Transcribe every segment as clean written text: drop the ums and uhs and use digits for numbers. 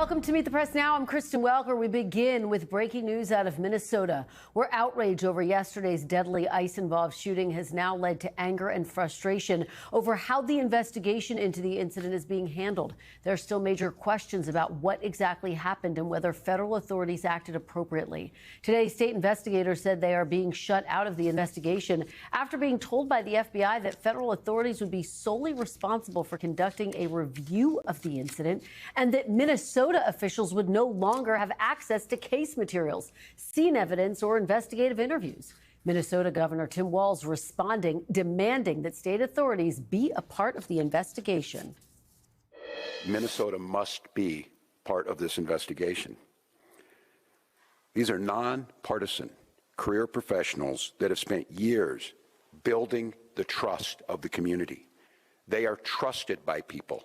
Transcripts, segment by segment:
Welcome to Meet the Press Now. I'm Kristen Welker. We begin with breaking news out of Minnesota, where outrage over yesterday's deadly ICE-involved shooting has now led to anger and frustration over how the investigation into the incident is being handled. There are still major questions about what exactly happened and whether federal authorities acted appropriately. Today, state investigators said they are being shut out of the investigation after being told by the FBI that federal authorities would be solely responsible for conducting a review of the incident and that Minnesota officials would no longer have access to case materials, scene evidence, or investigative interviews. Minnesota Governor Tim Walz responding, demanding that state authorities be a part of the investigation. Minnesota must be part of this investigation. These are nonpartisan career professionals that have spent years building the trust of the community. They are trusted by people.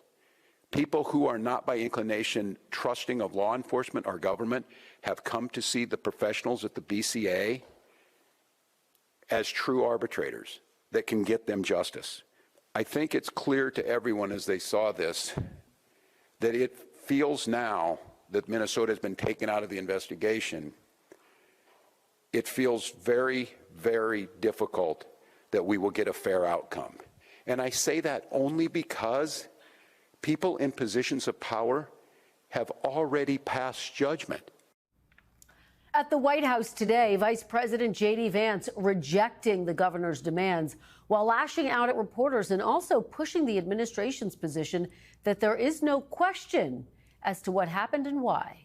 People who are not by inclination trusting of law enforcement or government have come to see the professionals at the BCA as true arbitrators that can get them justice. I think it's clear to everyone as they saw this that it feels now that Minnesota has been taken out of the investigation. It feels very, very difficult that we will get a fair outcome. And I say that only because people in positions of power have already passed judgment. At the White House today, Vice President J.D. Vance rejecting the governor's demands while lashing out at reporters and also pushing the administration's position that there is no question as to what happened and why.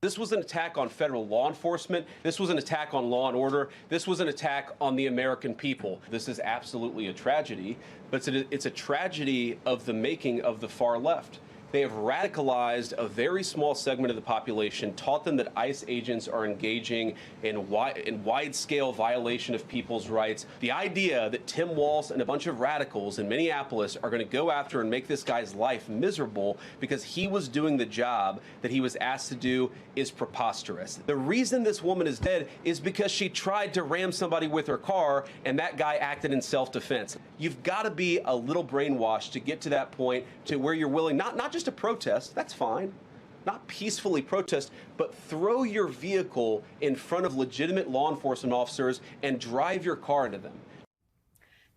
This was an attack on federal law enforcement. This was an attack on law and order. This was an attack on the American people. This is absolutely a tragedy, but it's a tragedy of the making of the far left. They have radicalized a very small segment of the population, taught them that ICE agents are engaging in wide-scale violation of people's rights. The idea that Tim Walz and a bunch of radicals in Minneapolis are going to go after and make this guy's life miserable because he was doing the job that he was asked to do is preposterous. The reason this woman is dead is because she tried to ram somebody with her car and that guy acted in self-defense. You've got to be a little brainwashed to get to that point to where you're willing, not just to protest, that's fine, not peacefully protest, but throw your vehicle in front of legitimate law enforcement officers and drive your car into them.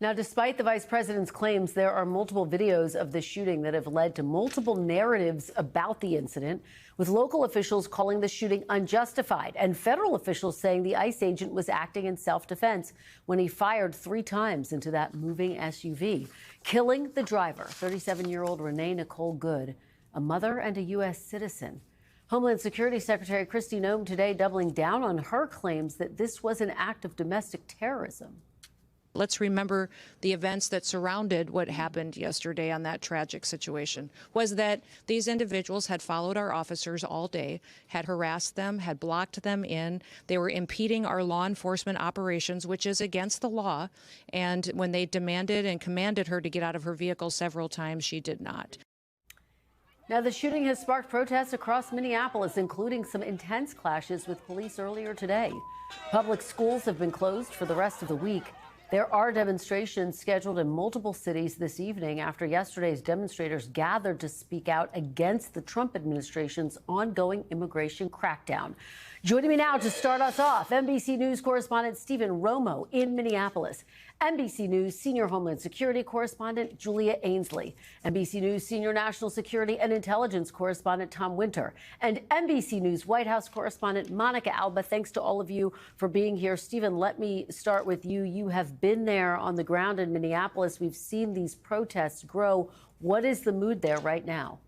Now, despite the vice president's claims, there are multiple videos of the shooting that have led to multiple narratives about the incident, with local officials calling the shooting unjustified and federal officials saying the ICE agent was acting in self-defense when he fired 3 times into that moving SUV, killing the driver, 37-year-old Renee Nicole Good, a mother and a U.S. citizen. Homeland Security Secretary Kristi Noem today doubling down on her claims that this was an act of domestic terrorism. Let's remember the events that surrounded what happened yesterday on that tragic situation was that these individuals had followed our officers all day, had harassed them, had blocked them in. They were impeding our law enforcement operations, which is against the law. And when they demanded and commanded her to get out of her vehicle several times, she did not. Now, the shooting has sparked protests across Minneapolis, including some intense clashes with police earlier today. Public schools have been closed for the rest of the week. There are demonstrations scheduled in multiple cities this evening after yesterday's demonstrators gathered to speak out against the Trump administration's ongoing immigration crackdown. Joining me now to start us off, NBC News correspondent Stephen Romo in Minneapolis, NBC News senior Homeland Security correspondent Julia Ainsley, NBC News senior National Security and Intelligence correspondent Tom Winter, and NBC News White House correspondent Monica Alba. Thanks to all of you for being here. Stephen, let me start with you. You have been there on the ground in Minneapolis. We've seen these protests grow. What is the mood there right now?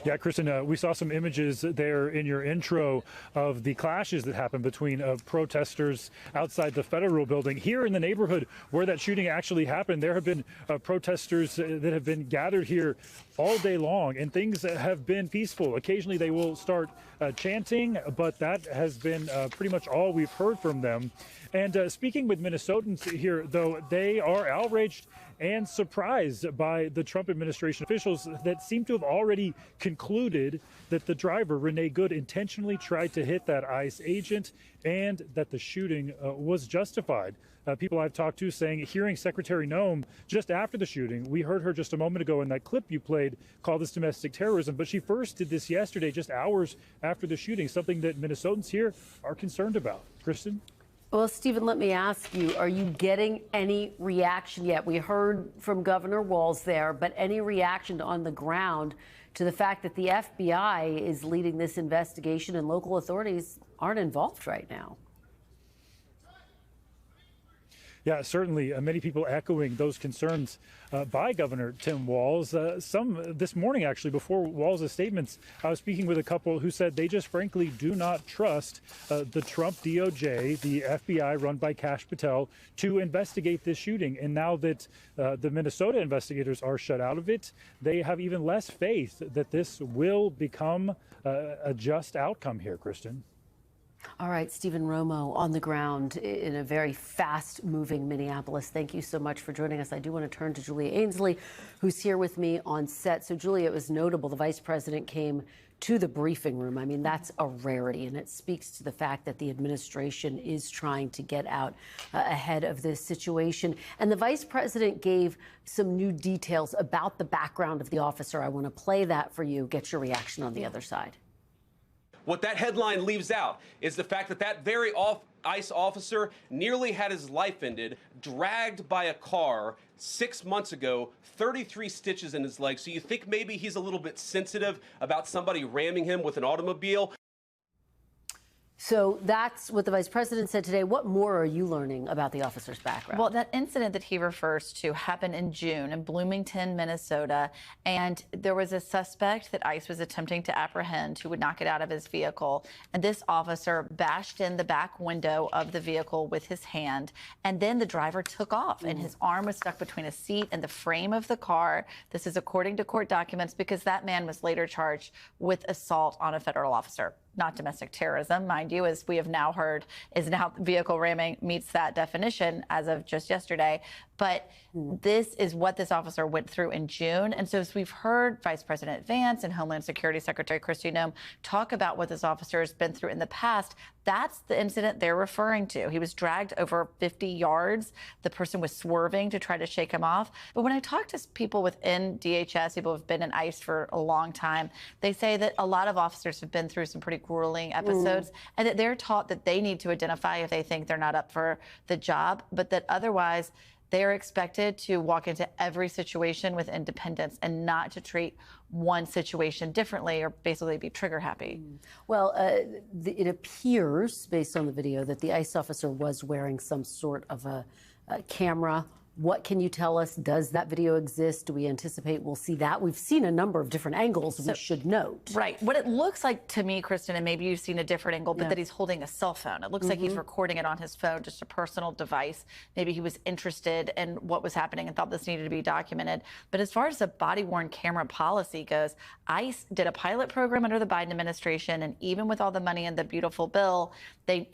Yeah, Kristen, we saw some images there in your intro of the clashes that happened between protesters outside the federal building. Here in the neighborhood where that shooting actually happened, there have been protesters that have been gathered here all day long, and things have been peaceful. Occasionally they will start chanting, but that has been pretty much all we've heard from them. And speaking with Minnesotans here, though, they are outraged and surprised by the Trump administration officials that seem to have already concluded that the driver, Renee Good, intentionally tried to hit that ICE agent and that the shooting was justified. People I've talked to saying, hearing Secretary Noem just after the shooting, we heard her just a moment ago in that clip you played, call this domestic terrorism, but she first did this yesterday, just hours after the shooting, something that Minnesotans here are concerned about. Kristen? Well, Stephen, let me ask you, are you getting any reaction yet? We heard from Governor Walz there, but any reaction on the ground to the fact that the FBI is leading this investigation and local authorities aren't involved right now? Yeah, certainly. Many people echoing those concerns by Governor Tim Walz. Some this morning, actually, before Walz's statements, I was speaking with a couple who said they just frankly do not trust the Trump DOJ, the FBI run by Kash Patel, to investigate this shooting. And now that the Minnesota investigators are shut out of it, they have even less faith that this will become a just outcome here, Kristen. All right, Stephen Romo on the ground in a very fast-moving Minneapolis. Thank you so much for joining us. I do want to turn to Julia Ainsley, who's here with me on set. So, Julia, it was notable the vice president came to the briefing room. I mean, that's a rarity, and it speaks to the fact that the administration is trying to get out ahead of this situation. And the vice president gave some new details about the background of the officer. I want to play that for you, get your reaction on the other side. What that headline leaves out is the fact that that very ICE officer nearly had his life ended, dragged by a car 6 months ago, 33 stitches in his leg. So you think maybe he's a little bit sensitive about somebody ramming him with an automobile? So that's what the vice president said today. What more are you learning about the officer's background? Well, that incident that he refers to happened in June in Bloomington, Minnesota. And there was a suspect that ICE was attempting to apprehend who would not get out of his vehicle. And this officer bashed in the back window of the vehicle with his hand. And then the driver took off and his arm was stuck between a seat and the frame of the car. This is according to court documents because that man was later charged with assault on a federal officer. Not domestic terrorism, mind you, as we have now heard, is now vehicle ramming meets that definition as of just yesterday. But this is what this officer went through in June. And so as we've heard Vice President Vance and Homeland Security Secretary Kristi Noem talk about what this officer has been through in the past, that's the incident they're referring to. He was dragged over 50 yards. The person was swerving to try to shake him off. But when I talk to people within DHS, people who've been in ICE for a long time, they say that a lot of officers have been through some pretty grueling episodes and that they're taught that they need to identify if they think they're not up for the job, but that otherwise they are expected to walk into every situation with independence and not to treat one situation differently or basically be trigger happy. Well, it appears, based on the video, that the ICE officer was wearing some sort of a camera. What can you tell us? Does that video exist? Do we anticipate we'll see that? We've seen a number of different angles, we should note. Right. What it looks like to me, Kristen, and maybe you've seen a different angle, but that he's holding a cell phone. It looks like he's recording it on his phone, just a personal device. Maybe he was interested in what was happening and thought this needed to be documented. But as far as the body-worn camera policy goes, ICE did a pilot program under the Biden administration, and even with all the money in the beautiful bill,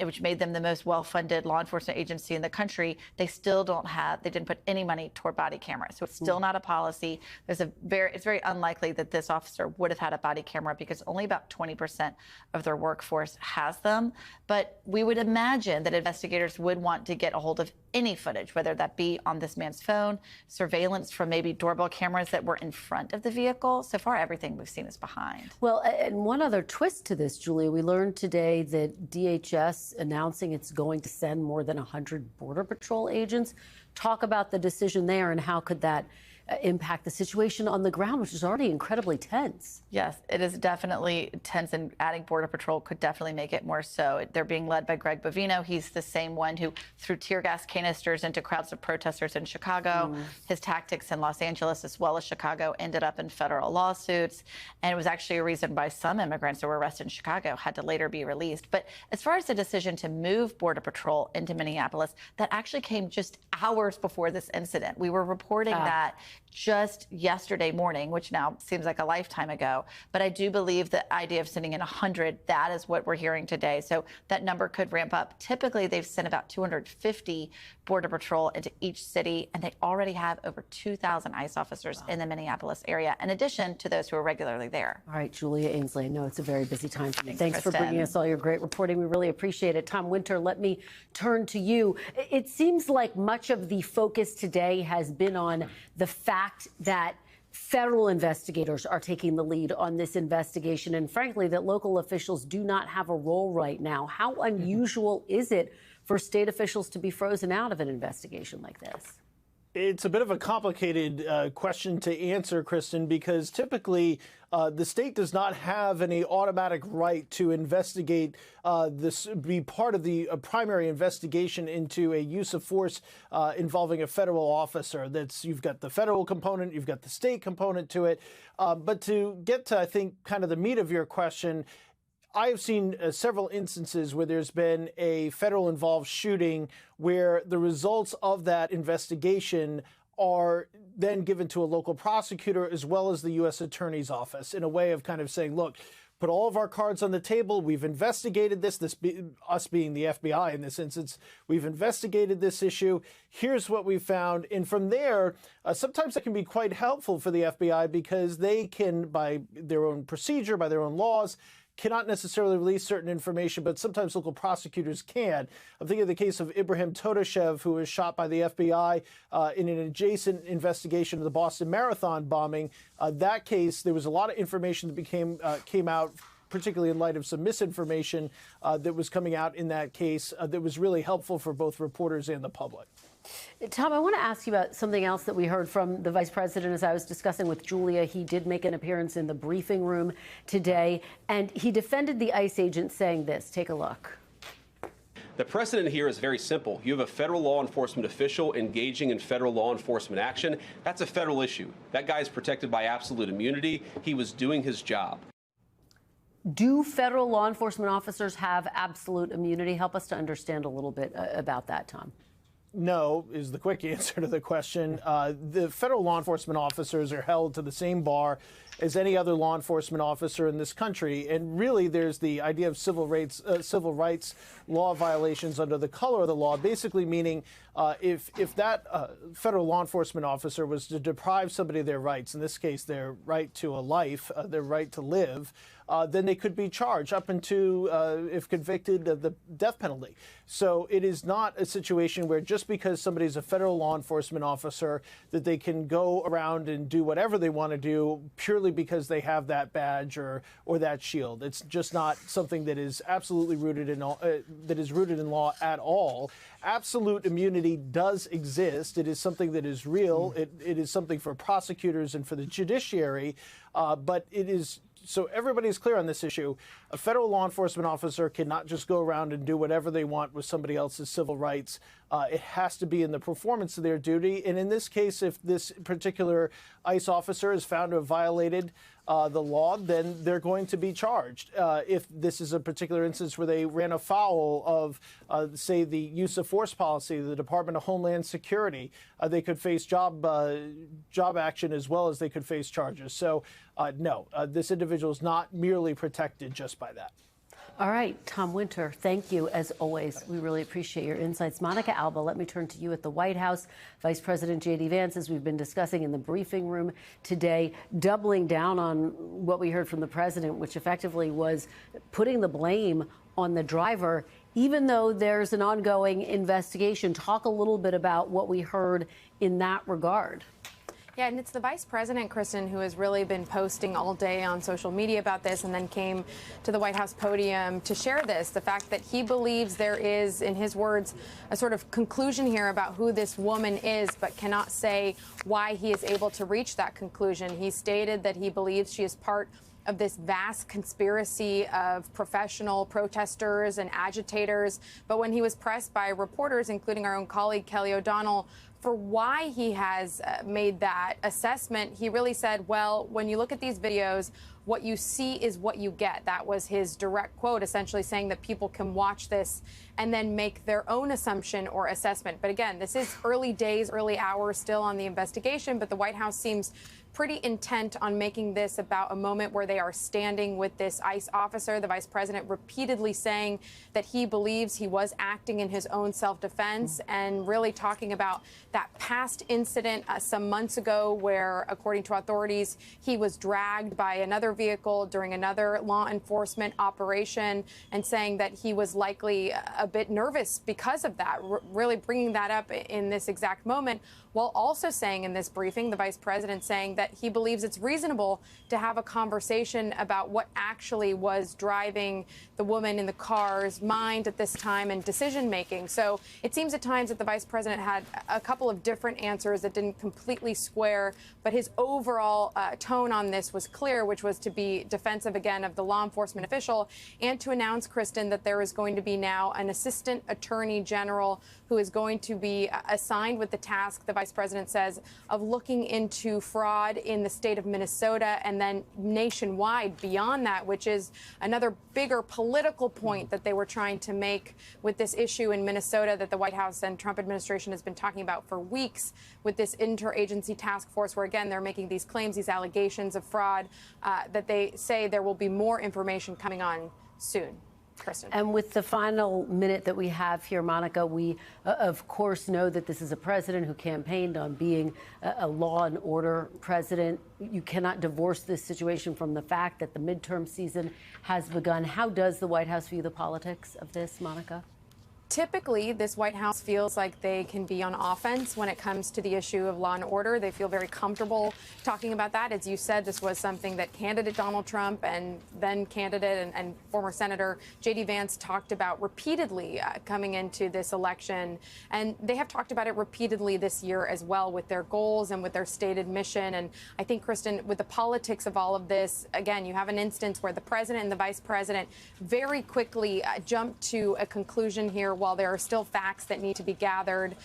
which made them the most well-funded law enforcement agency in the country, they still they didn't put any money toward body cameras. So it's still not a policy. It's very unlikely that this officer would have had a body camera because only about 20% of their workforce has them. But we would imagine that investigators would want to get a hold of any footage, whether that be on this man's phone, surveillance from maybe doorbell cameras that were in front of the vehicle. So far, everything we've seen is behind. Well, and one other twist to this, Julia, we learned today that DHS announcing it's going to send more than 100 Border Patrol agents. Talk about the decision there and how could that impact the situation on the ground, which is already incredibly tense. Yes, it is definitely tense, and adding Border Patrol could definitely make it more so. They're being led by Greg Bovino. He's the same one who threw tear gas canisters into crowds of protesters in Chicago. His tactics in Los Angeles as well as Chicago ended up in federal lawsuits. And it was actually a reason why some immigrants who were arrested in Chicago had to later be released. But as far as the decision to move Border Patrol into Minneapolis, that actually came just hours before this incident. We were reporting that just yesterday morning, which now seems like a lifetime ago. But I do believe the idea of sending in 100, that is what we're hearing today. So that number could ramp up. Typically, they've sent about 250 Border Patrol into each city, and they already have over 2,000 ICE officers in the Minneapolis area, in addition to those who are regularly there. All right, Julia Ainsley, I know it's a very busy time for you. Thanks for Kristen. bringing us all your great reporting. We really appreciate it. Tom Winter, let me turn to you. It seems like much of the focus today has been on the fact that federal investigators are taking the lead on this investigation, and frankly, that local officials do not have a role right now. How unusual is it for state officials to be frozen out of an investigation like this? It's a bit of a complicated question to answer, Kristen, because typically the state does not have any automatic right to investigate be part of the primary investigation into a use of force involving a federal officer. You've got the federal component, you've got the state component to it. But to get to, I think, kind of the meat of your question, I have seen several instances where there's been a federal involved shooting where the results of that investigation are then given to a local prosecutor as well as the U.S. Attorney's Office in a way of kind of saying, look, put all of our cards on the table. We've investigated us being the FBI in this instance. We've investigated this issue. Here's what we found. And from there, sometimes it can be quite helpful for the FBI because they can, by their own procedure, by their own laws, cannot necessarily release certain information, but sometimes local prosecutors can. I'm thinking of the case of Ibrahim Todashev, who was shot by the FBI in an adjacent investigation of the Boston Marathon bombing. That case, there was a lot of information that came out, particularly in light of some misinformation that was coming out in that case that was really helpful for both reporters and the public. Tom, I want to ask you about something else that we heard from the vice president as I was discussing with Julia. He did make an appearance in the briefing room today, and he defended the ICE agent saying this. Take a look. The precedent here is very simple. You have a federal law enforcement official engaging in federal law enforcement action. That's a federal issue. That guy is protected by absolute immunity. He was doing his job. Do federal law enforcement officers have absolute immunity? Help us to understand a little bit about that, Tom. No, is the quick answer to the question. The federal law enforcement officers are held to the same bar as any other law enforcement officer in this country. And really, there's the idea of civil rights law violations under the color of the law, basically meaning if that federal law enforcement officer was to deprive somebody of their rights, in this case, their right to a life, their right to live, then they could be charged up into, if convicted, of the death penalty. So it is not a situation where just because somebody's a federal law enforcement officer that they can go around and do whatever they want to do purely because they have that badge or that shield. It's just not something that is absolutely rooted in law at all. Absolute immunity does exist. It is something that is real. It is something for prosecutors and for the judiciary, but it is. So everybody's clear on this issue. A federal law enforcement officer cannot just go around and do whatever they want with somebody else's civil rights. It has to be in the performance of their duty. And in this case, if this particular ICE officer is found to have violated the law, then they're going to be charged. If this is a particular instance where they ran afoul of, say, the use of force policy, the Department of Homeland Security, they could face job action as well as they could face charges. So, no, this individual is not merely protected just by that. All right, Tom Winter, thank you as always. We really appreciate your insights. Monica Alba, let me turn to you at the White House. Vice President J.D. Vance, as we've been discussing in the briefing room today, doubling down on what we heard from the president, which effectively was putting the blame on the driver, even though there's an ongoing investigation. Talk a little bit about what we heard in that regard. Yeah, and it's the vice president, Kristen, who has really been posting all day on social media about this and then came to the White House podium to share this, the fact that he believes there is, in his words, a sort of conclusion here about who this woman is, but cannot say why he is able to reach that conclusion. He stated that he believes she is part of this vast conspiracy of professional protesters and agitators. But when he was pressed by reporters, including our own colleague Kelly O'Donnell, for why he has made that assessment, he really said, well, when you look at these videos, what you see is what you get. That was his direct quote, essentially saying that people can watch this and then make their own assumption or assessment. But again, this is early days, early hours still on the investigation, but the White House seems pretty intent on making this about a moment where they are standing with this ICE officer, the vice president repeatedly saying that he believes he was acting in his own self-defense, and really talking about that past incident some months ago where, according to authorities, he was dragged by another vehicle during another law enforcement operation, and saying that he was likely a bit nervous because of that, really bringing that up in this exact moment, while also saying in this briefing, the vice president saying that he believes it's reasonable to have a conversation about what actually was driving the woman in the car's mind at this time and decision making. So it seems at times that the vice president had a couple of different answers that didn't completely square, but his overall tone on this was clear, which was to be defensive again of the law enforcement official, and to announce, Kristen, that there is going to be now an assistant attorney general who is going to be assigned with the task, the vice president says, of looking into fraud in the state of Minnesota and then nationwide beyond that, which is another bigger political point that they were trying to make with this issue in Minnesota that the White House and Trump administration has been talking about for weeks, with this interagency task force where, again, they're making these claims, these allegations of fraud, that they say there will be more information coming on soon. Kristen. And with the final minute that we have here, Monica, we, of course, know that this is a president who campaigned on being a law and order president. You cannot divorce this situation from the fact that the midterm season has begun. How does the White House view the politics of this, Monica? Typically, this White House feels like they can be on offense when it comes to the issue of law and order. They feel very comfortable talking about that. As you said, this was something that candidate Donald Trump and then candidate and former Senator J.D. Vance talked about repeatedly coming into this election. And they have talked about it repeatedly this year as well, with their goals and with their stated mission. And I think, Kristen, with the politics of all of this, again, you have an instance where the president and the vice president very quickly jumped to a conclusion here, while there are still facts that need to be gathered,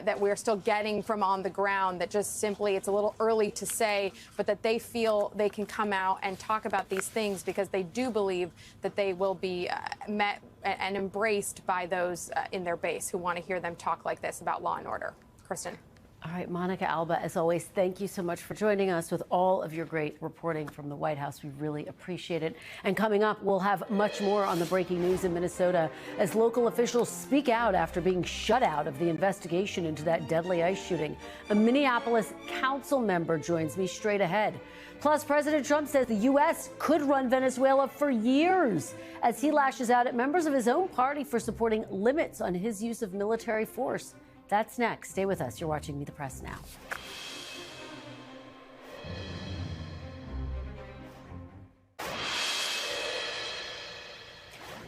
that we're still getting from on the ground, that just simply it's a little early to say, but that they feel they can come out and talk about these things because they do believe that they will be met and embraced by those in their base who want to hear them talk like this about law and order. Kristen. All right, Monica Alba, as always, thank you so much for joining us with all of your great reporting from the White House. We really appreciate it. And coming up, we'll have much more on the breaking news in Minnesota as local officials speak out after being shut out of the investigation into that deadly ICE shooting. A Minneapolis council member joins me straight ahead. Plus, President Trump says the U.S. could run Venezuela for years as he lashes out at members of his own party for supporting limits on his use of military force. That's next. Stay with us. You're watching Meet the Press now.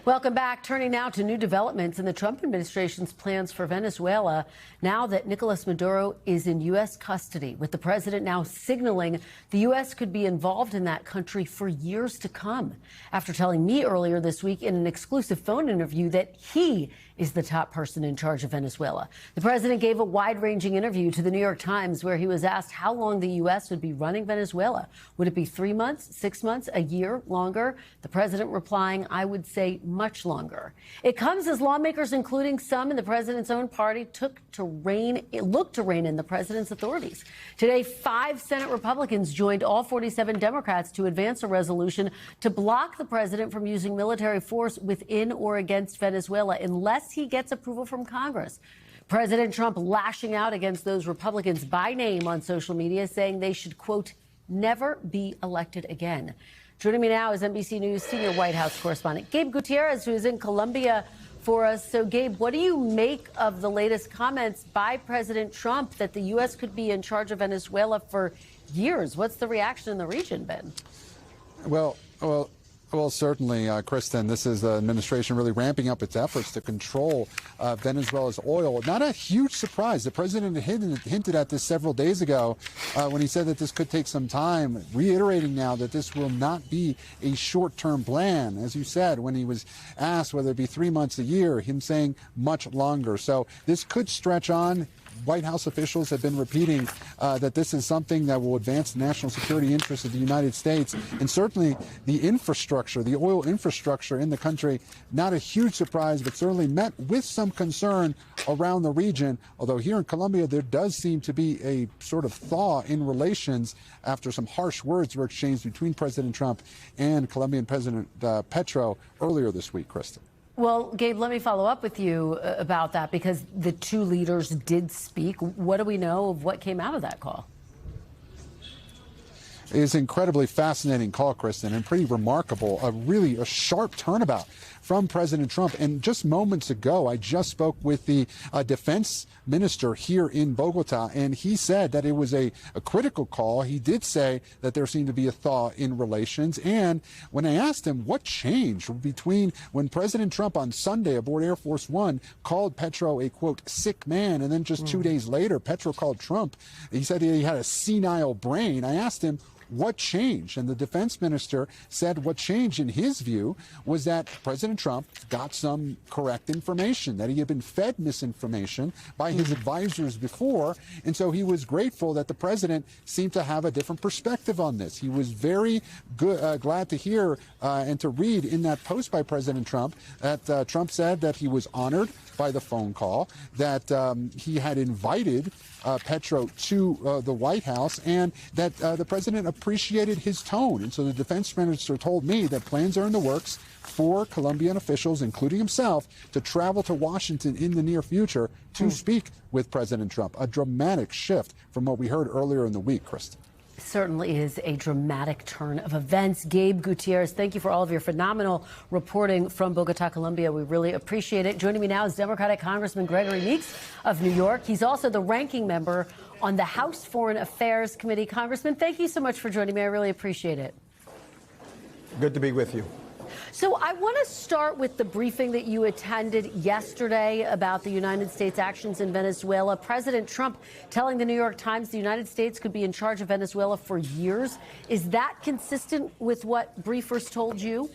Welcome back. Turning now to new developments in the Trump administration's plans for Venezuela now that Nicolas Maduro is in U.S. custody, with the president now signaling the U.S. could be involved in that country for years to come, after telling me earlier this week in an exclusive phone interview that he is the top person in charge of Venezuela. The president gave a wide-ranging interview to the New York Times where he was asked how long the U.S. would be running Venezuela. Would it be 3 months, 6 months, a year, longer? The president replying, I would say much longer. It comes as lawmakers, including some in the president's own party, looked to rein in the president's authorities. Today, 5 Senate Republicans joined all 47 Democrats to advance a resolution to block the president from using military force within or against Venezuela unless he gets approval from Congress. President Trump lashing out against those Republicans by name on social media, saying they should, quote, never be elected again. Joining me now is NBC News senior White House correspondent Gabe Gutierrez, who is in Colombia for us. So, Gabe, what do you make of the latest comments by President Trump that the U.S. could be in charge of Venezuela for years? What's the reaction in the region been? Well, certainly, Kristen, this is the administration really ramping up its efforts to control Venezuela's oil. Not a huge surprise. The president hinted at this several days ago when he said that this could take some time, reiterating now that this will not be a short-term plan. As you said, when he was asked whether it be 3 months, a year, him saying much longer. So this could stretch on. White House officials have been repeating that this is something that will advance the national security interests of the United States, and certainly the infrastructure, the oil infrastructure in the country. Not a huge surprise, but certainly met with some concern around the region. Although here in Colombia, there does seem to be a sort of thaw in relations after some harsh words were exchanged between President Trump and Colombian President Petro earlier this week, Kristen. Well, Gabe, let me follow up with you about that, because the two leaders did speak. What do we know of what came out of that call? It is an incredibly fascinating call, Kristen, and pretty remarkable. Really a sharp turnabout from President Trump. And just moments ago, I just spoke with the defense minister here in Bogota, and he said that it was a critical call. He did say that there seemed to be a thaw in relations. And when I asked him what changed between when President Trump on Sunday aboard Air Force One called Petro a, quote, sick man, and then just 2 days later, Petro called Trump, he said he had a senile brain. I asked him, what changed? And the defense minister said what changed in his view was that President Trump got some correct information, that he had been fed misinformation by his advisors before. And so he was grateful that the president seemed to have a different perspective on this. He was very glad to hear and to read in that post by President Trump that Trump said that he was honored by the phone call, that he had invited Petro to the White House, and that the president appreciated his tone. And so the defense minister told me that plans are in the works for Colombian officials, including himself, to travel to Washington in the near future to speak with President Trump. A dramatic shift from what we heard earlier in the week, Kristen. Certainly is a dramatic turn of events. Gabe Gutierrez, thank you for all of your phenomenal reporting from Bogota, Colombia. We really appreciate it. Joining me now is Democratic Congressman Gregory Meeks of New York. He's also the ranking member on the House Foreign Affairs Committee. Congressman, thank you so much for joining me. I really appreciate it. Good to be with you. So I want to start with the briefing that you attended yesterday about the United States actions in Venezuela. President Trump telling the New York Times the United States could be in charge of Venezuela for years. Is that consistent with what briefers told you?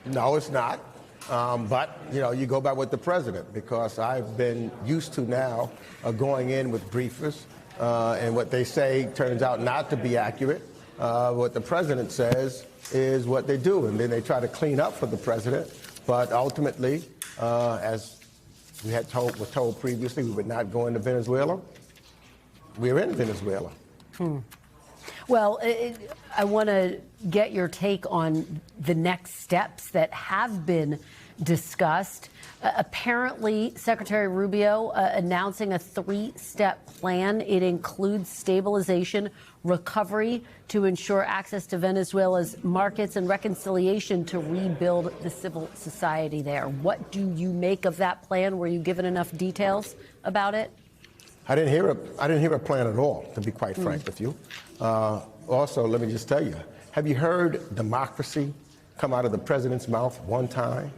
No, it's not. But, you go by with the president, because I've been used to now going in with briefers, and what they say turns out not to be accurate. What the president says is what they do, and then they try to clean up for the president. But ultimately, as we were told previously, we would not go into Venezuela. We're in Venezuela. Well, I want to get your take on the next steps that have been discussed. Apparently, Secretary Rubio announcing a 3-step plan. It includes stabilization, recovery to ensure access to Venezuela's markets, and reconciliation to rebuild the civil society there. What do you make of that plan? Were you given enough details about it? I didn't hear a plan at all, to be quite frank with you. Also, let me just tell you, have you heard democracy come out of the president's mouth one time?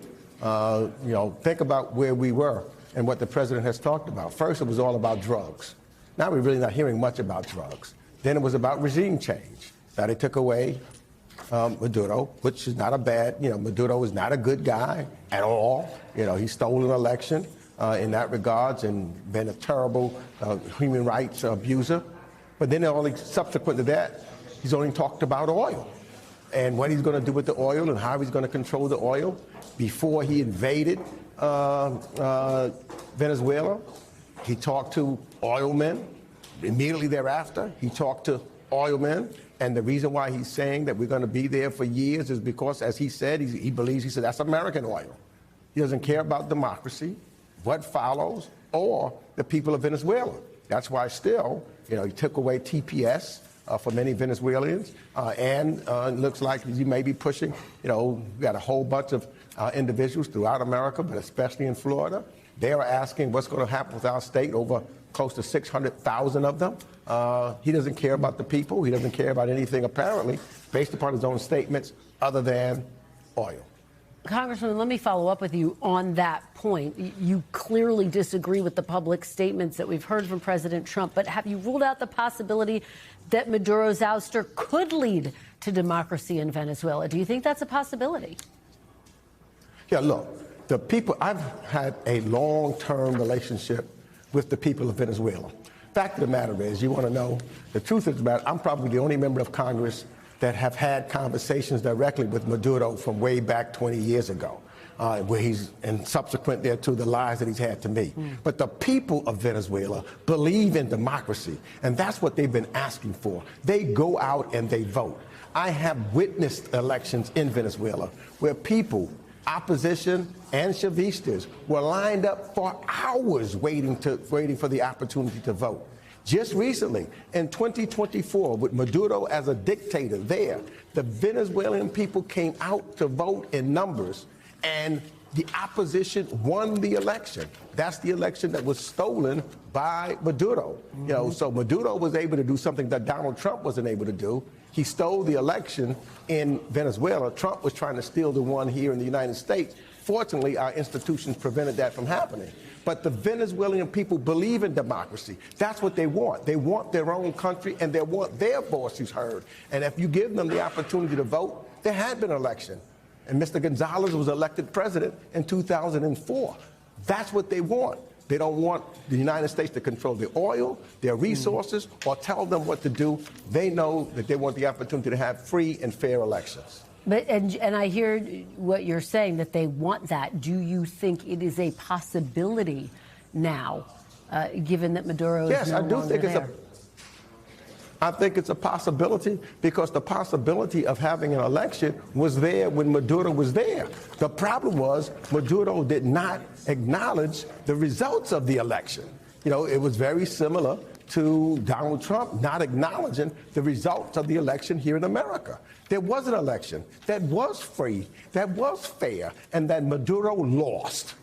Think about where we were and what the president has talked about. First, it was all about drugs. Now we're really not hearing much about drugs. Then it was about regime change. Now they took away Maduro, which is not a bad, Maduro is not a good guy at all. He stole an election in that regards and been a terrible human rights abuser. But then only subsequent to that, he's only talked about oil and what he's going to do with the oil and how he's going to control the oil. Before he invaded Venezuela, he talked to oil men. Immediately thereafter, he talked to oil men. And the reason why he's saying that we're going to be there for years is because, as he said, he believes that's American oil. He doesn't care about democracy, what follows, or the people of Venezuela. That's why still, he took away TPS for many Venezuelans, and it looks like he may be pushing, we got a whole bunch of individuals throughout America, but especially in Florida. They are asking what's going to happen with our state, over close to 600,000 of them. He doesn't care about the people. He doesn't care about anything, apparently, based upon his own statements, other than oil. Congressman, let me follow up with you on that point. You clearly disagree with the public statements that we've heard from President Trump, but have you ruled out the possibility that Maduro's ouster could lead to democracy in Venezuela? Do you think that's a possibility? Yeah, look, the people, I've had a long-term relationship with the people of Venezuela. Fact of the matter is, you want to know the truth of the matter, I'm probably the only member of Congress that have had conversations directly with Maduro from way back 20 years ago, where he's, and subsequent thereto, the lies that he's had to me. But the people of Venezuela believe in democracy, and that's what they've been asking for. They go out and they vote. I have witnessed elections in Venezuela where people, opposition and chavistas, were lined up for hours waiting for the opportunity to vote. Just recently, in 2024, with Maduro as a dictator there, the Venezuelan people came out to vote in numbers, and the opposition won the election. That's the election that was stolen by Maduro. You know, so Maduro was able to do something that Donald Trump wasn't able to do. He stole the election in Venezuela. Trump was trying to steal the one here in the United States. Fortunately, our institutions prevented that from happening. But the Venezuelan people believe in democracy. That's what they want. They want their own country, and they want their voices heard. And if you give them the opportunity to vote, there had been an election. And Mr. Gonzalez was elected president in 2004. That's what they want. They don't want the United States to control their oil, their resources, or tell them what to do. They know that they want the opportunity to have free and fair elections. But and I hear what you're saying, that they want that. Do you think it is a possibility now, given that Maduro is no longer there? I think it's a possibility, because the possibility of having an election was there when Maduro was there. The problem was Maduro did not acknowledge the results of the election. You know, it was very similar to Donald Trump not acknowledging the results of the election here in America. There was an election that was free, that was fair, and that Maduro lost.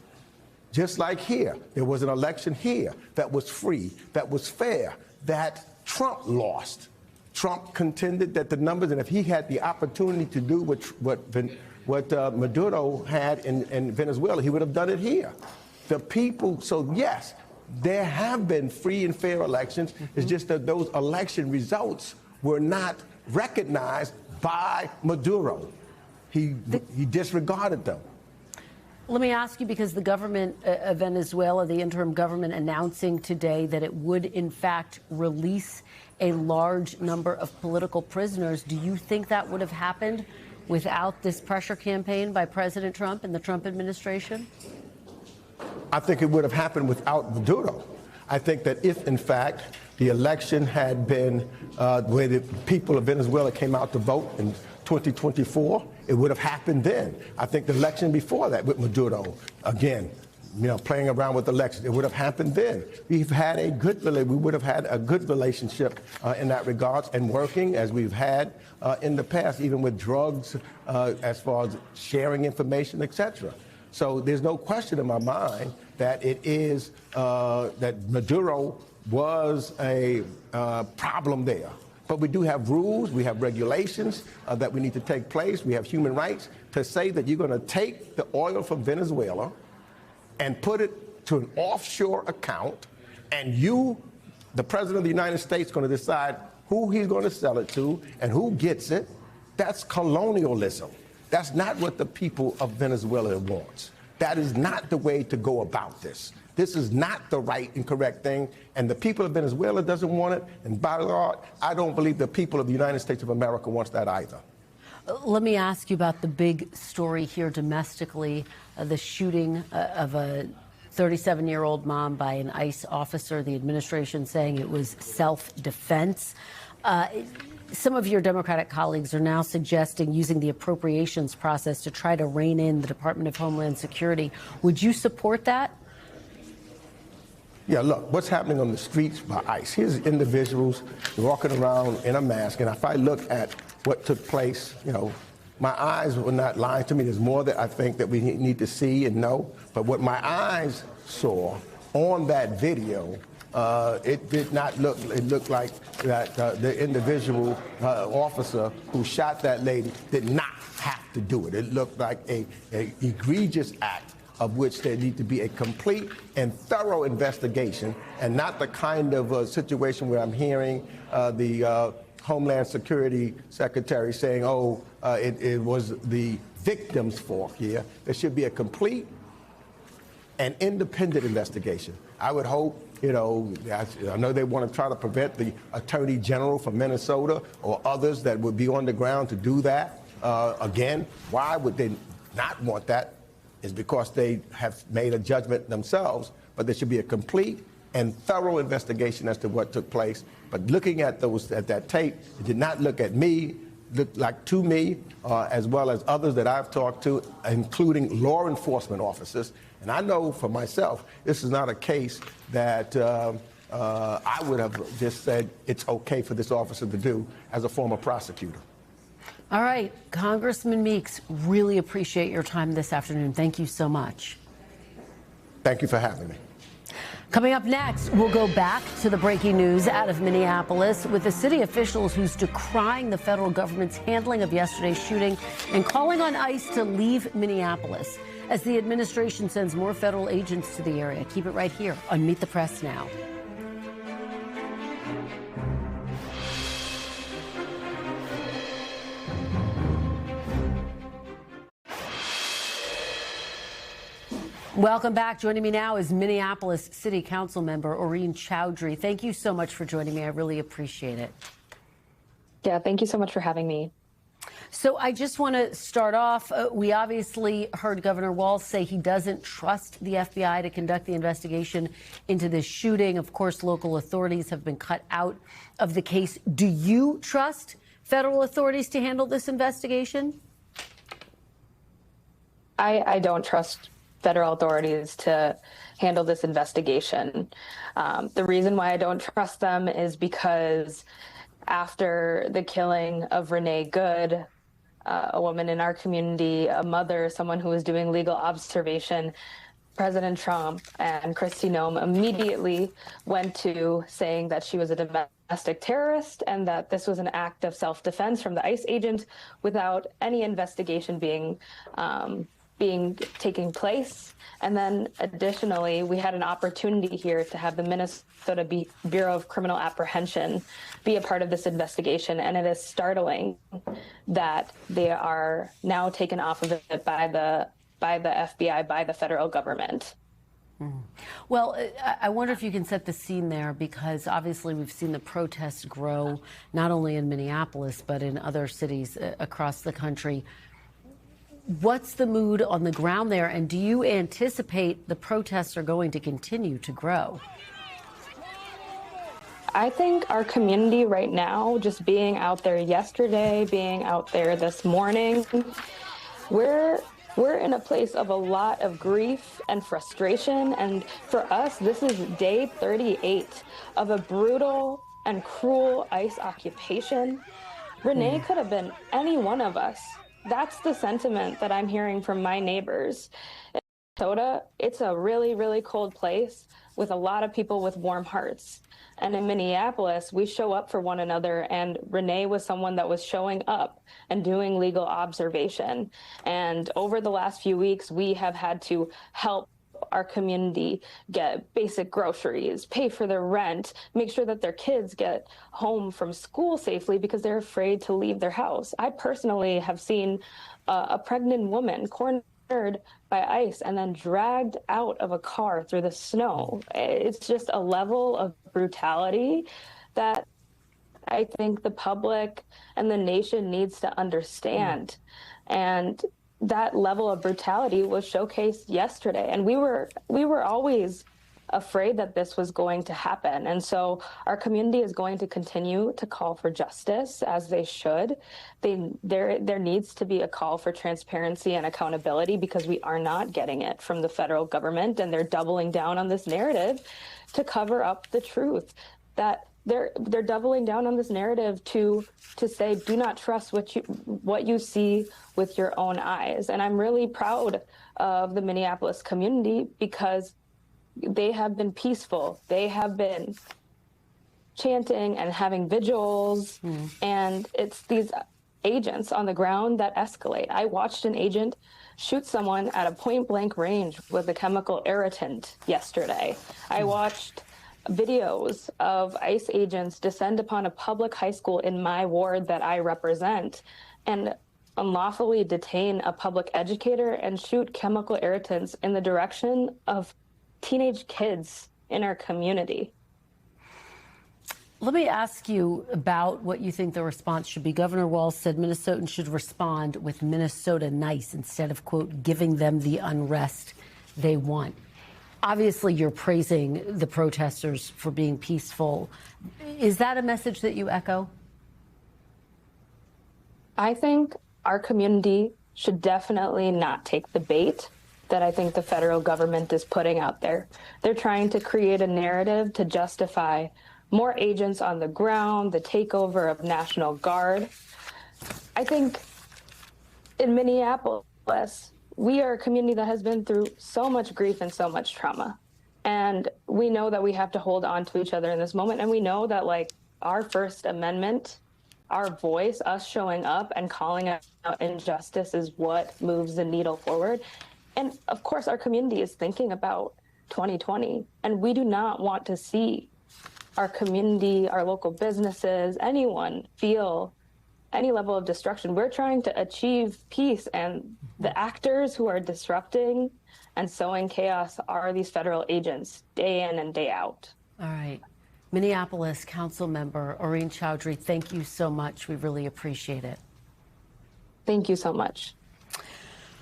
Just like here, there was an election here that was free, that was fair, that Trump lost. Trump contended that the numbers, and if he had the opportunity to do what Maduro had in Venezuela, he would have done it here. The people, so yes, there have been free and fair elections. It's just that those election results were not recognized by Maduro. He disregarded them. Let me ask you, because the government of Venezuela, the interim government, announcing today that it would, in fact, release a large number of political prisoners. Do you think that would have happened without this pressure campaign by President Trump and the Trump administration? I think it would have happened without Maduro. I think that if, in fact, the election had been where the people of Venezuela came out to vote in 2024, it would have happened then. I think the election before that with Maduro, again, you know, playing around with elections, it would have happened then. We would have had a good relationship in that regards, and working as we've had in the past, even with drugs, as far as sharing information, etc. So there's no question in my mind that it is that Maduro was a problem there. But we do have rules, we have regulations that we need to take place. We have human rights to say that you're going to take the oil from Venezuela and put it to an offshore account, and you, the President of the United States, is going to decide who he's going to sell it to and who gets it. That's colonialism. That's not what the people of Venezuela wants. That is not the way to go about this. This is not the right and correct thing, and the people of Venezuela doesn't want it, and by God, I don't believe the people of the United States of America wants that either. Let me ask you about the big story here domestically, the shooting of a 37-year-old mom by an ICE officer, the administration saying it was self-defense. Some of your Democratic colleagues are now suggesting using the appropriations process to try to rein in the Department of Homeland Security. Would you support that? Yeah, look, what's happening on the streets by ICE. Here's individuals walking around in a mask, and if I look at what took place, you know, my eyes were not lying to me. There's more that I think that we need to see and know. But what my eyes saw on that video, it did not look, it looked like that the individual officer who shot that lady did not have to do it. It looked like a egregious act of which there need to be a complete and thorough investigation, and not the kind of situation where I'm hearing the Homeland Security Secretary saying, oh, it was the victim's fault here. There should be a complete and independent investigation. I would hope, you know, I know they want to try to prevent the Attorney General from Minnesota or others that would be on the ground to do that. Again, why would they not want that? Is because they have made a judgment themselves, but there should be a complete and thorough investigation as to what took place. But looking at that tape, it did not look at me, looked like to me, as well as others that I've talked to, including law enforcement officers. And I know for myself, this is not a case that I would have just said it's okay for this officer to do as a former prosecutor. All right, Congressman Meeks, really appreciate your time this afternoon. Thank you so much. Thank you for having me. Coming up next, we'll go back to the breaking news out of Minneapolis with the city officials who's decrying the federal government's handling of yesterday's shooting and calling on ICE to leave Minneapolis as the administration sends more federal agents to the area. Keep it right here on Meet the Press Now. Welcome back. Joining me now is Minneapolis City Council member Aurin Chowdhury. Thank you so much for joining me. I really appreciate it. Yeah, thank you so much for having me. So I just want to start off. We obviously heard Governor Walz say he doesn't trust the FBI to conduct the investigation into this shooting. Of course, local authorities have been cut out of the case. Do you trust federal authorities to handle this investigation? I don't trust federal authorities to handle this investigation. The reason why I don't trust them is because after the killing of Renee Good, a woman in our community, a mother, someone who was doing legal observation, President Trump and Kristi Noem immediately went to saying that she was a domestic terrorist and that this was an act of self-defense from the ICE agent without any investigation taking place. And then additionally, we had an opportunity here to have the Minnesota Bureau of Criminal Apprehension be a part of this investigation. And it is startling that they are now taken off of it by the FBI, by the federal government. Well, I wonder if you can set the scene there, because obviously we've seen the protests grow, not only in Minneapolis, but in other cities across the country. What's the mood on the ground there, and do you anticipate the protests are going to continue to grow? I think our community right now, just being out there yesterday, being out there this morning, we're in a place of a lot of grief and frustration. And for us, this is day 38 of a brutal and cruel ICE occupation. Renee could have been any one of us. That's the sentiment that I'm hearing from my neighbors. In Minnesota, it's a really, really cold place with a lot of people with warm hearts. And in Minneapolis, we show up for one another, and Renee was someone that was showing up and doing legal observation. And over the last few weeks, we have had to help our community get basic groceries, pay for their rent, make sure that their kids get home from school safely because they're afraid to leave their house. I personally have seen a pregnant woman cornered by ICE and then dragged out of a car through the snow. It's just a level of brutality that I think the public and the nation needs to understand. And that level of brutality was showcased yesterday. And we were always afraid that this was going to happen. And so our community is going to continue to call for justice, as they should. There needs to be a call for transparency and accountability, because we are not getting it from the federal government, and they're doubling down on this narrative to cover up the truth. That they're doubling down on this narrative to say, do not trust what you see with your own eyes. And I'm really proud of the Minneapolis community, because they have been peaceful. They have been chanting and having vigils, and it's these agents on the ground that escalate. I watched an agent shoot someone at a point-blank range with a chemical irritant yesterday. I watched videos of ICE agents descend upon a public high school in my ward that I represent and unlawfully detain a public educator and shoot chemical irritants in the direction of teenage kids in our community. Let me ask you about what you think the response should be. Governor Walz said Minnesotans should respond with Minnesota nice instead of, quote, giving them the unrest they want. Obviously, you're praising the protesters for being peaceful. Is that a message that you echo? I think our community should definitely not take the bait that I think the federal government is putting out there. They're trying to create a narrative to justify more agents on the ground, the takeover of National Guard. I think in Minneapolis, we are a community that has been through so much grief and so much trauma. And we know that we have to hold on to each other in this moment. And we know that, like, our First Amendment, our voice, us showing up and calling out injustice is what moves the needle forward. And of course, our community is thinking about 2020, and we do not want to see our community, our local businesses, anyone feel any level of destruction. We're trying to achieve peace, and the actors who are disrupting and sowing chaos are these federal agents day in and day out. All right. Minneapolis Council Member Aurin Chowdhury, thank you so much. We really appreciate it. Thank you so much.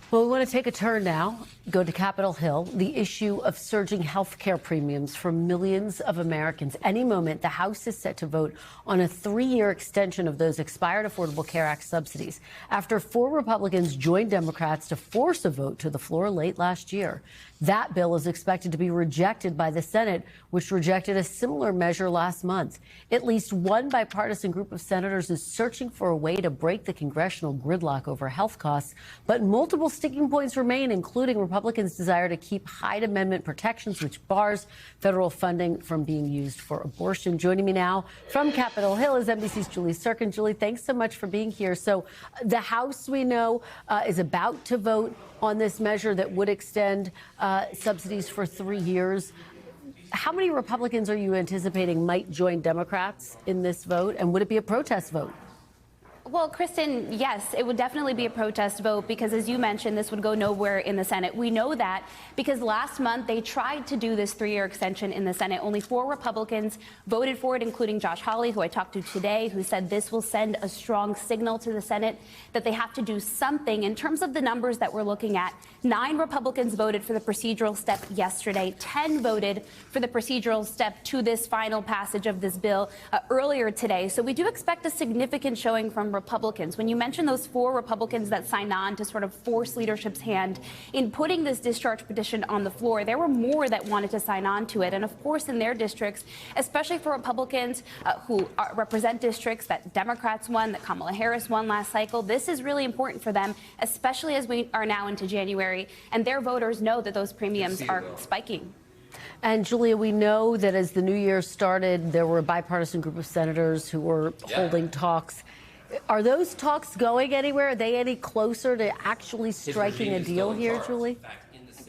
Well, we want to take a turn now, go to Capitol Hill, the issue of surging health care premiums for millions of Americans. Any moment, the House is set to vote on a 3-year extension of those expired Affordable Care Act subsidies after 4 Republicans joined Democrats to force a vote to the floor late last year. That bill is expected to be rejected by the Senate, which rejected a similar measure last month. At least one bipartisan group of senators is searching for a way to break the congressional gridlock over health costs, but multiple sticking points remain, including Republicans' desire to keep Hyde Amendment protections, which bars federal funding from being used for abortion. Joining me now from Capitol Hill is NBC's Julie Sirkin. Julie, thanks so much for being here. So the House, we know, is about to vote on this measure that would extend subsidies for 3 years. How many Republicans are you anticipating might join Democrats in this vote? And would it be a protest vote? Well, Kristen, yes, it would definitely be a protest vote because, as you mentioned, this would go nowhere in the Senate. We know that because last month they tried to do this 3-year extension in the Senate. Only 4 Republicans voted for it, including Josh Hawley, who I talked to today, who said this will send a strong signal to the Senate that they have to do something. In terms of the numbers that we're looking at, 9 Republicans voted for the procedural step yesterday. 10 voted for the procedural step to this final passage of this bill earlier today. So we do expect a significant showing from Republicans. When you mention those 4 Republicans that signed on to sort of force leadership's hand in putting this discharge petition on the floor, there were more that wanted to sign on to it. And of course, in their districts, especially for Republicans who represent districts that Democrats won, that Kamala Harris won last cycle, this is really important for them, especially as we are now into January, and their voters know that those premiums are spiking. And Julia, we know that as the new year started, there were a bipartisan group of senators who were holding talks. Are those talks going anywhere? Are they any closer to actually striking a deal here, Julie?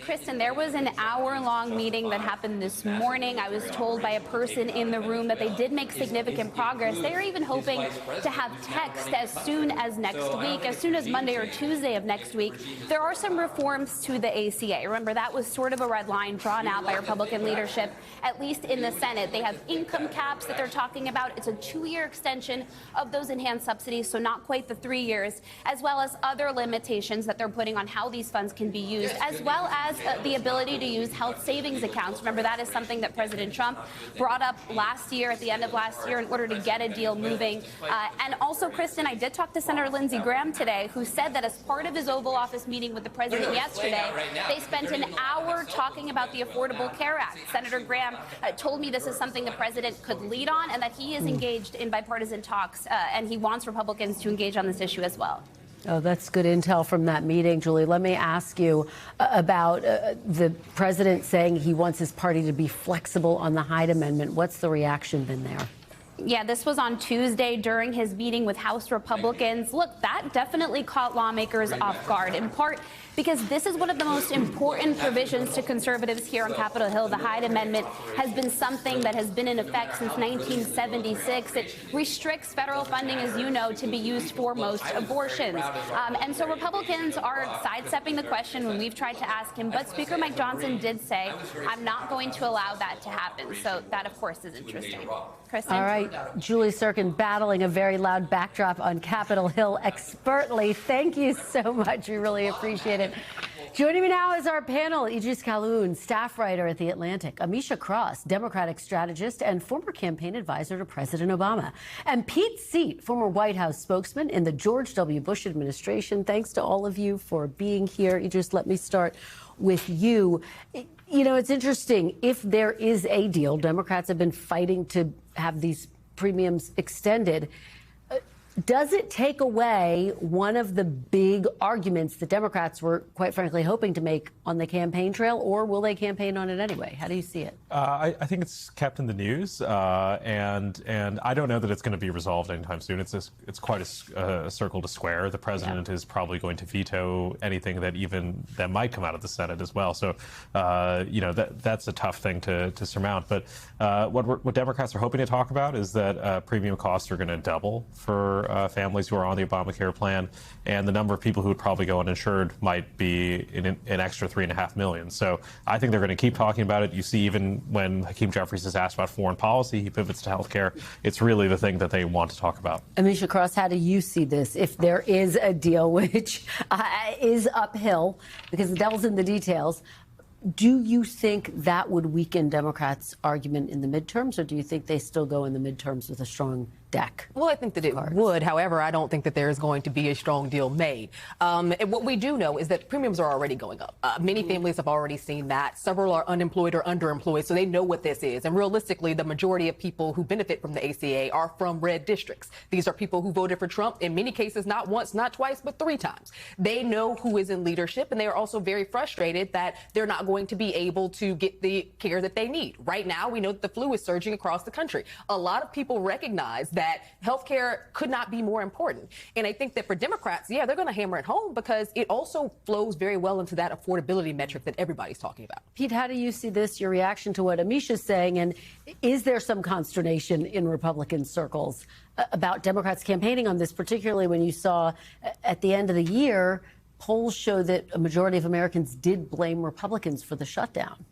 Kristen, there was an hour-long meeting that happened this morning. I was told by a person in the room that they did make significant progress. They are even hoping to have text as soon as next week, as soon as Monday or Tuesday of next week. There are some reforms to the ACA. Remember, that was sort of a red line drawn out by Republican leadership, at least in the Senate. They have income caps that they're talking about. It's a 2-year extension of those enhanced subsidies, so not quite the 3 years, as well as other limitations that they're putting on how these funds can be used, as well as the ability to use health savings accounts. Remember, that is something that President Trump brought up last year, at the end of last year, in order to get a deal moving. And also, Kristen, I did talk to Senator Lindsey Graham today, who said that as part of his Oval Office meeting with the president yesterday, they spent an hour talking about the Affordable Care Act. Senator Graham told me this is something the president could lead on and that he is engaged in bipartisan talks, and he wants Republicans to engage on this issue as well. Oh, that's good intel from that meeting, Julie. Let me ask you about the president saying he wants his party to be flexible on the Hyde Amendment. What's the reaction been there? Yeah, this was on Tuesday during his meeting with House Republicans. Look, that definitely caught lawmakers off guard, in part because this is one of the most important provisions to conservatives here on Capitol Hill. The Hyde Amendment has been something that has been in effect since 1976. It restricts federal funding, as you know, to be used for most abortions. And so Republicans are sidestepping the question when we've tried to ask him. But Speaker Mike Johnson did say, I'm not going to allow that to happen. So that, of course, is interesting. Kristen? All right. Julie Sirkin battling a very loud backdrop on Capitol Hill expertly. Thank you so much. We really appreciate it. Joining me now is our panel, Idris Kaloun, staff writer at The Atlantic, Amisha Cross, Democratic strategist and former campaign advisor to President Obama, and Pete Seat, former White House spokesman in the George W. Bush administration. Thanks to all of you for being here. Idris, let me start with you. You know, it's interesting. If there is a deal, Democrats have been fighting to have these premiums extended. Does it take away one of the big arguments the Democrats were, quite frankly, hoping to make on the campaign trail, or will they campaign on it anyway? How do you see it? I think it's kept in the news, and I don't know that it's going to be resolved anytime soon. It's quite a circle to square. The president is probably going to veto anything that might come out of the Senate as well. So, you know, that's a tough thing to surmount. But what Democrats are hoping to talk about is that premium costs are going to double for families who are on the Obamacare plan, and the number of people who would probably go uninsured might be an extra 3.5 million. So I think they're going to keep talking about it. You see, even when Hakeem Jeffries is asked about foreign policy, he pivots to health care. It's really the thing that they want to talk about. Amisha Cross, how do you see this? If there is a deal, which is uphill because the devil's in the details, do you think that would weaken Democrats' argument in the midterms, or do you think they still go in the midterms with a strong deck? Well, I think that it would. However, I don't think that there is going to be a strong deal made. And what we do know is that premiums are already going up. Many families have already seen that. Several are unemployed or underemployed, so they know what this is. And realistically, the majority of people who benefit from the ACA are from red districts. These are people who voted for Trump, in many cases, not once, not twice, but 3 times. They know who is in leadership, and they are also very frustrated that they're not going to be able to get the care that they need. Right now, we know that the flu is surging across the country. A lot of people recognize that health care could not be more important. And I think that for Democrats, yeah, they're going to hammer it home because it also flows very well into that affordability metric that everybody's talking about. Pete, how do you see this, your reaction to what Amisha's saying? And is there some consternation in Republican circles about Democrats campaigning on this, particularly when you saw at the end of the year, polls show that a majority of Americans did blame Republicans for the shutdown?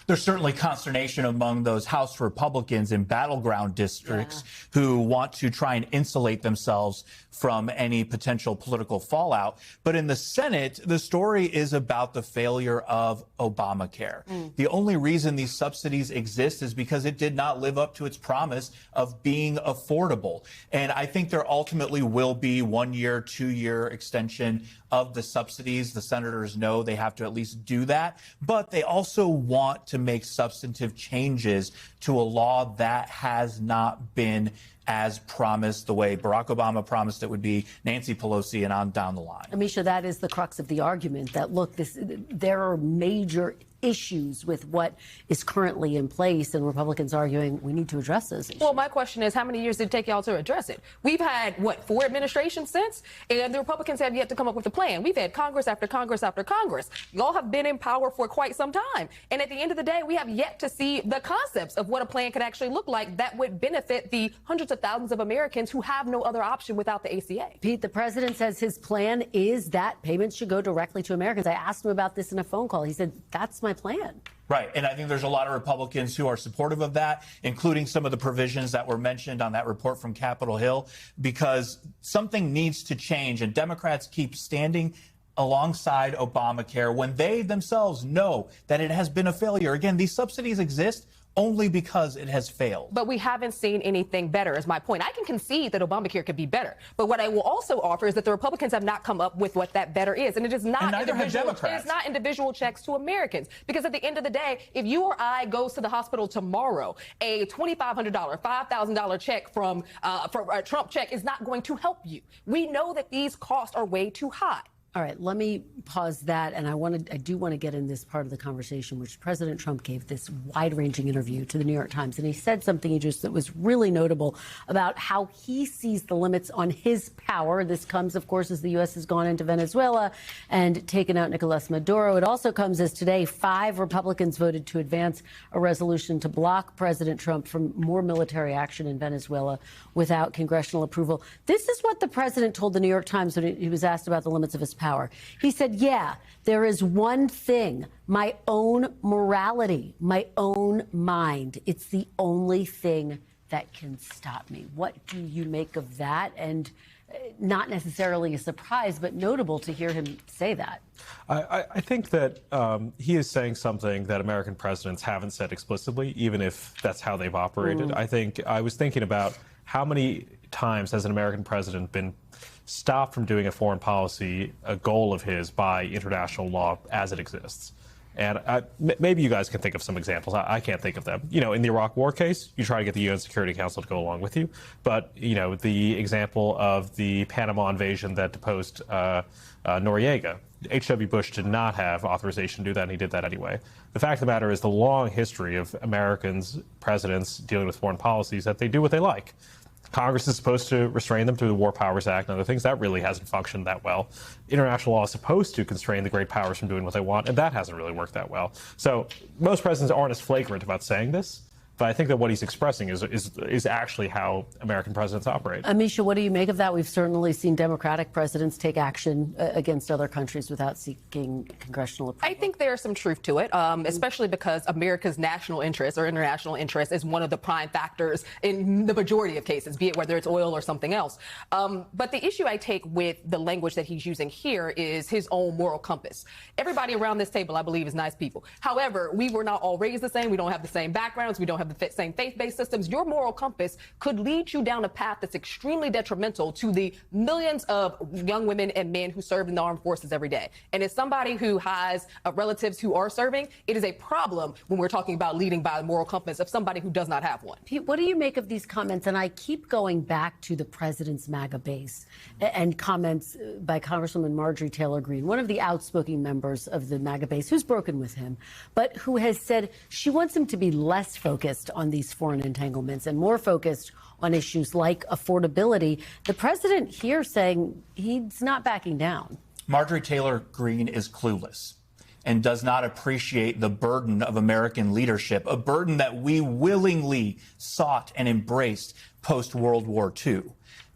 There's certainly consternation among those House Republicans in battleground districts who want to try and insulate themselves from any potential political fallout. But in the Senate, the story is about the failure of Obamacare. The only reason these subsidies exist is because it did not live up to its promise of being affordable. And I think there ultimately will be 1-year, 2-year extension of the subsidies. The senators know they have to at least do that, but they also want to make substantive changes to a law that has not been as promised, the way Barack Obama promised it would be, Nancy Pelosi, and on down the line. Amisha, that is the crux of the argument, that, look, there are major issues with what is currently in place, and Republicans arguing we need to address those issues. Well, my question is, how many years did it take y'all to address it? We've had, 4 administrations since? And the Republicans have yet to come up with a plan. We've had Congress after Congress after Congress. Y'all have been in power for quite some time. And at the end of the day, we have yet to see the concepts of what a plan could actually look like that would benefit the hundreds of thousands of Americans who have no other option without the ACA. Pete, the president says his plan is that payments should go directly to Americans. I asked him about this in a phone call. He said, that's my plan. Right. And I think there's a lot of Republicans who are supportive of that, including some of the provisions that were mentioned on that report from Capitol Hill, because something needs to change. And Democrats keep standing alongside Obamacare when they themselves know that it has been a failure. Again, these subsidies exist only because it has failed. But we haven't seen anything better, is my point. I can concede that Obamacare could be better. But what I will also offer is that the Republicans have not come up with what that better is. And it is not individual checks to Americans. Because at the end of the day, if you or I goes to the hospital tomorrow, a $2,500, $5,000 check from a Trump check is not going to help you. We know that these costs are way too high. All right, let me pause that, and I do want to get in this part of the conversation, which President Trump gave this wide-ranging interview to the New York Times, and he said something that was really notable about how he sees the limits on his power. This comes, of course, as the U.S. has gone into Venezuela and taken out Nicolas Maduro. It also comes as today 5 Republicans voted to advance a resolution to block President Trump from more military action in Venezuela without congressional approval. This is what the president told the New York Times when he was asked about the limits of his power. He said, yeah, there is one thing, my own morality, my own mind. It's the only thing that can stop me. What do you make of that? And not necessarily a surprise, but notable to hear him say that. I think that he is saying something that American presidents haven't said explicitly, even if that's how they've operated. I was thinking about how many times has an American president been stopped from doing a foreign policy, a goal of his, by international law as it exists. And maybe you guys can think of some examples. I can't think of them. You know, in the Iraq War case, you try to get the UN Security Council to go along with you. But, you know, the example of the Panama invasion that deposed Noriega, H.W. Bush did not have authorization to do that, and he did that anyway. The fact of the matter is the long history of Americans, presidents dealing with foreign policies, that they do what they like. Congress is supposed to restrain them through the War Powers Act and other things. That really hasn't functioned that well. International law is supposed to constrain the great powers from doing what they want, and that hasn't really worked that well. So most presidents aren't as flagrant about saying this, but I think that what he's expressing is actually how American presidents operate. Amisha, what do you make of that? We've certainly seen Democratic presidents take action against other countries without seeking congressional approval. I think there's some truth to it, especially because America's national interest or international interest is one of the prime factors in the majority of cases, be it whether it's oil or something else. But the issue I take with the language that he's using here is his own moral compass. Everybody around this table, I believe, is nice people. However, we were not all raised the same. We don't have the same backgrounds. We don't have the same faith-based systems. Your moral compass could lead you down a path that's extremely detrimental to the millions of young women and men who serve in the armed forces every day. And as somebody who has relatives who are serving, it is a problem when we're talking about leading by the moral compass of somebody who does not have one. Pete, what do you make of these comments? And I keep going back to the president's MAGA base and comments by Congresswoman Marjorie Taylor Greene, one of the outspoken members of the MAGA base who's broken with him, but who has said she wants him to be less focused on these foreign entanglements and more focused on issues like affordability. The president here saying he's not backing down. Marjorie Taylor Greene is clueless and does not appreciate the burden of American leadership, a burden that we willingly sought and embraced post-World War II.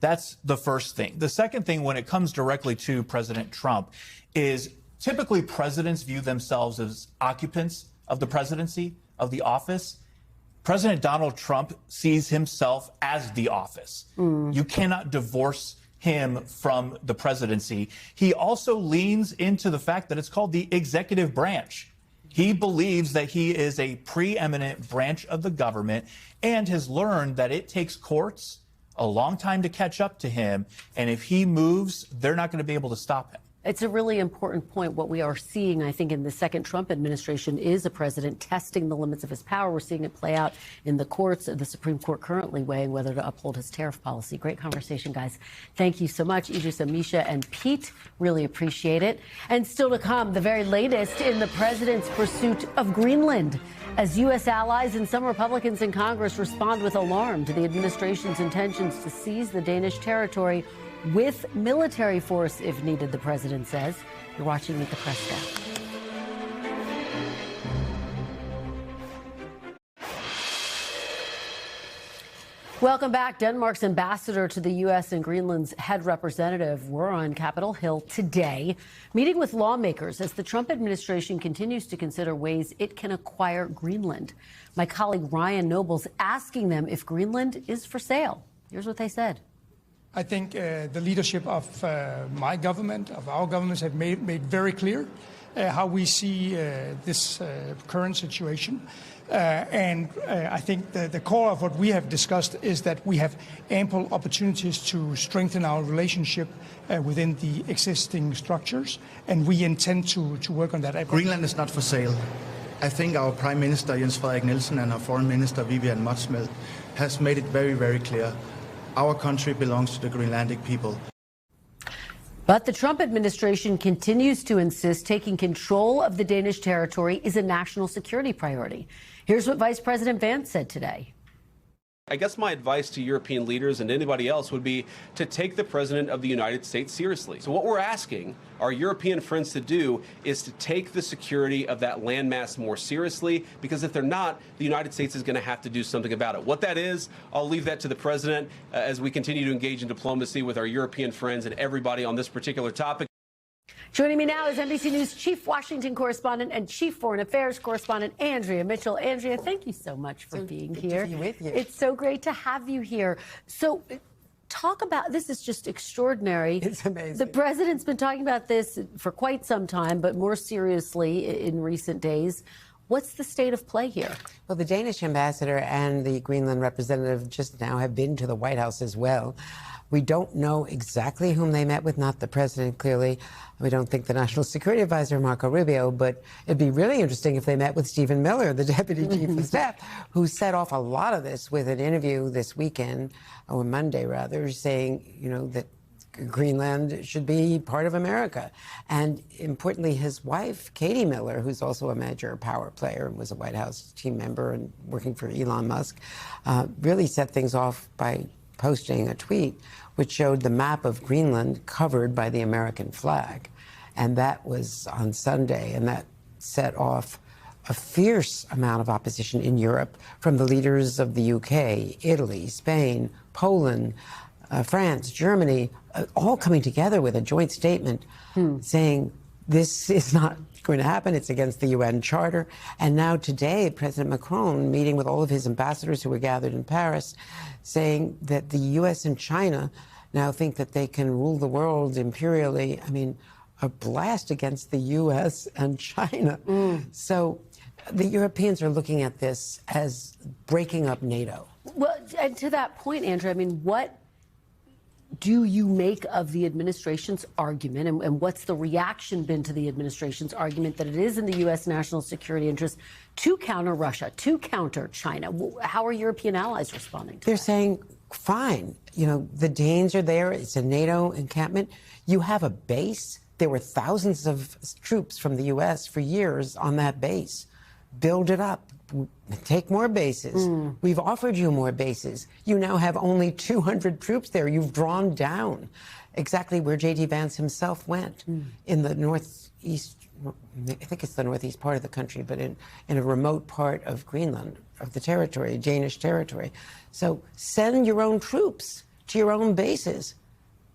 That's the first thing. The second thing, when it comes directly to President Trump, is typically presidents view themselves as occupants of the presidency, of the office. President Donald Trump sees himself as the office. You cannot divorce him from the presidency. He also leans into the fact that it's called the executive branch. He believes that he is a preeminent branch of the government and has learned that it takes courts a long time to catch up to him. And if he moves, they're not going to be able to stop him. It's a really important point. What we are seeing, I think, in the second Trump administration is a president testing the limits of his power. We're seeing it play out in the courts, the Supreme Court currently weighing whether to uphold his tariff policy. Great conversation, guys. Thank you so much, Idris, Amisha, and Pete. Really appreciate it. And still to come, the very latest in the president's pursuit of Greenland, as U.S. allies and some Republicans in Congress respond with alarm to the administration's intentions to seize the Danish territory with military force if needed, the president says. You're watching Meet the Press staff. Welcome back. Denmark's ambassador to the U.S. and Greenland's head representative were on Capitol Hill today, meeting with lawmakers as the Trump administration continues to consider ways it can acquire Greenland. My colleague Ryan Noble's asking them if Greenland is for sale. Here's what they said. I think the leadership of my government, of our governments, have made very clear how we see this current situation. And I think the core of what we have discussed is that we have ample opportunities to strengthen our relationship within the existing structures, and we intend to work on that. Greenland is not for sale. I think our Prime Minister Jens Frederik Nielsen and our Foreign Minister Vivian Motzfeldt has made it very, very clear. Our country belongs to the Greenlandic people. But the Trump administration continues to insist taking control of the Danish territory is a national security priority. Here's what Vice President Vance said today. I guess my advice to European leaders and anybody else would be to take the President of the United States seriously. So what we're asking our European friends to do is to take the security of that landmass more seriously, because if they're not, the United States is going to have to do something about it. What that is, I'll leave that to the President as we continue to engage in diplomacy with our European friends and everybody on this particular topic. Joining me now is NBC News Chief Washington Correspondent and Chief Foreign Affairs Correspondent Andrea Mitchell. Andrea, thank you so much for being here. To be with you. It's so great to have you here. So talk about, this is just extraordinary. It's amazing. The president's been talking about this for quite some time, but more seriously in recent days. What's the state of play here? Well, the Danish ambassador and the Greenland representative just now have been to the White House as well. We don't know exactly whom they met with, not the president, clearly. We don't think the National Security Advisor, Marco Rubio, but it'd be really interesting if they met with Stephen Miller, the Deputy Chief of Staff, who set off a lot of this with an interview this weekend, or Monday rather, saying, you know, that Greenland should be part of America. And importantly, his wife, Katie Miller, who's also a major power player and was a White House team member and working for Elon Musk, really set things off by posting a tweet which showed the map of Greenland covered by the American flag. And that was on Sunday, and that set off a fierce amount of opposition in Europe from the leaders of the UK, Italy, Spain, Poland, France, Germany, all coming together with a joint statement saying this is not going to happen. It's against the UN Charter. And now today, President Macron, meeting with all of his ambassadors who were gathered in Paris, saying that the US and China now think that they can rule the world imperially. I mean, a blast against the US and China. So the Europeans are looking at this as breaking up NATO. Well, and to that point, Andrew, I mean, what do you make of the administration's argument, and what's the reaction been to the administration's argument that it is in the U.S. national security interest to counter Russia, to counter China? How are European allies responding to They're that? saying, fine, you know, the Danes are there. It's a NATO encampment. You have a base. There were thousands of troops from the U.S. for years on that base. Build it up. Take more bases. We've offered you more bases. You now have only 200 troops there. You've drawn down exactly where J.D. Vance himself went in the northeast, I think it's the northeast part of the country, but in a remote part of Greenland, of the territory, Danish territory. So send your own troops to your own bases.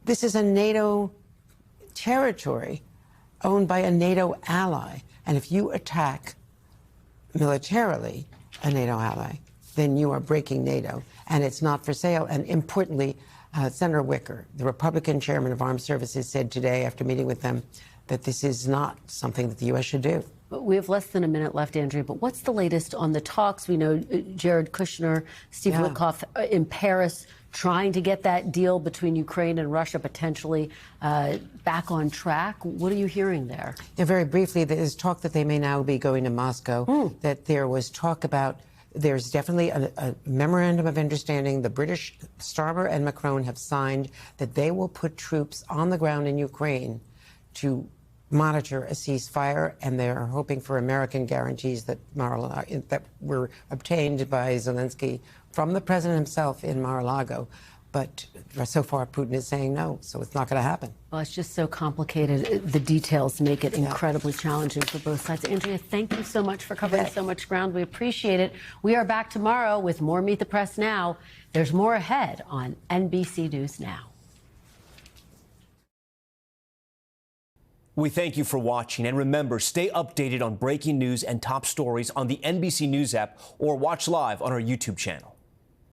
This is a NATO territory owned by a NATO ally. And if you attack militarily a NATO ally, then you are breaking NATO, and it's not for sale. And importantly, Senator Wicker, the Republican chairman of Armed Services, said today after meeting with them that this is not something that the U.S. should do. We have less than a minute left, Andrea, but what's the latest on the talks? We know Jared Kushner, Steve Witkoff in Paris trying to get that deal between Ukraine and Russia potentially back on track. What are you hearing there? Yeah, very briefly, there's talk that they may now be going to Moscow, that there was talk about, there's definitely a memorandum of understanding the British, Starmer and Macron have signed that they will put troops on the ground in Ukraine to monitor a ceasefire, and they're hoping for American guarantees that that were obtained by Zelensky from the president himself in Mar-a-Lago. But so far, Putin is saying no, so it's not going to happen. Well, it's just so complicated. The details make it incredibly challenging for both sides. Andrea, thank you so much for covering so much ground. We appreciate it. We are back tomorrow with more Meet the Press Now. There's more ahead on NBC News Now. We thank you for watching, and remember, stay updated on breaking news and top stories on the NBC News app or watch live on our YouTube channel.